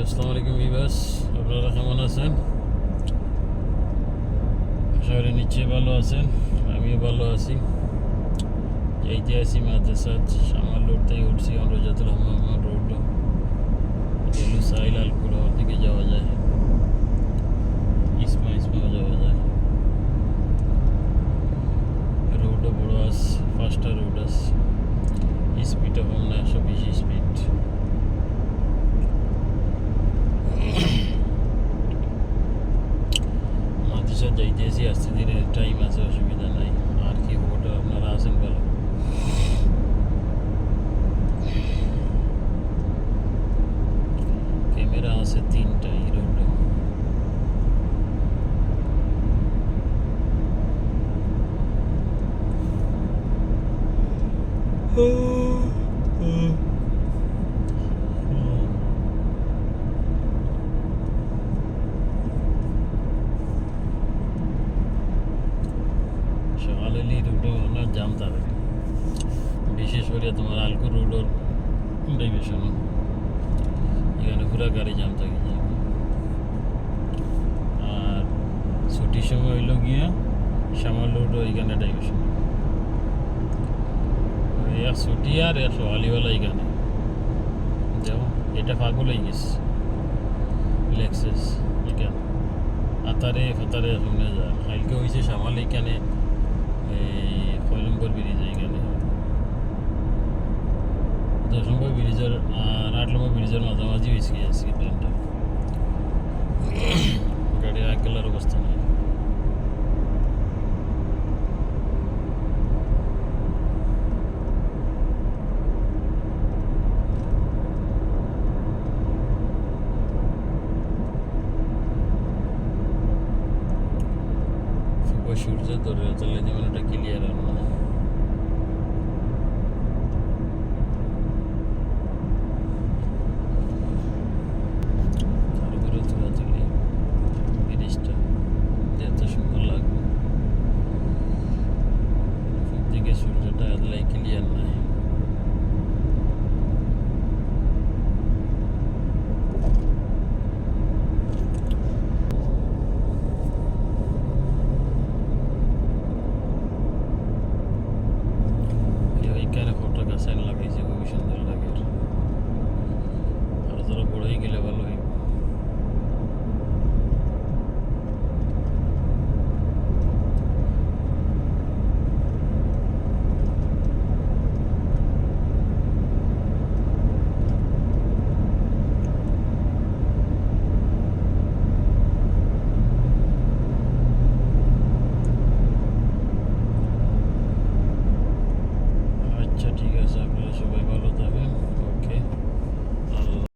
আসসালামু আলাইকুম ভিউয়ার্স, আপনারা কেমন আছেন? আশা করি নিশ্চয়ই ভালো আছেন। আমিও ভালো আছি। যাইতে আছি মাদ্রাসা সামাল রোড থেকে উঠছি রোজাতুল রহমান রোড গেলু সাইল আলকুড়ার দিকে যাওয়া যায়, ইসমাও যাওয়া যায়। রোডও বড় আস, ফাস্টার রোড আস, স্পিডও কম না, 120 স্পিড। মাদ্রাসা যাইতেছি, আসতে দিনে টাইম আছে, অসুবিধা নাই। আর কি খবরটা, আপনারা আছেন ভালো? ক্যামেরা আছে 3টা এই রোডে। সকালে রুটে অনেক জাম থাকে, বিশেষ করে তোমার আলকুর রোডর ডাইভারশন, এখানে পুরা গাড়ি জাম থাকে যায়। আর ছুটির সময় হইল গিয়া শ্যামাল রোডও এখানে ডাইভারশন, এক ছুটি আর এক সকালিবেলা এখানে যাও। এটা পাগল হয়ে গেছে লেক্সেস, এখানে আতারে ফাতারে শুনে যায়। কালকে হয়েছে শ্যামাল এইখানে, এই 6 নম্বর ব্রিজ, এইখানে 10 নম্বর ব্রিজের আর 8 নম্বর ব্রিজের মাঝামাঝি হয়েছে আজকে ট্রেনটা। গাড়ির আগে অবস্থা নেই। সূর্যের ধরে চলে যেমন এটা ক্লিয়ার আর না। তারপরে তুলি ব্রিজটা এত সুন্দর লাগবে, দিকে সূর্যটা এতলাই ক্লিয়ার নাই। এখানে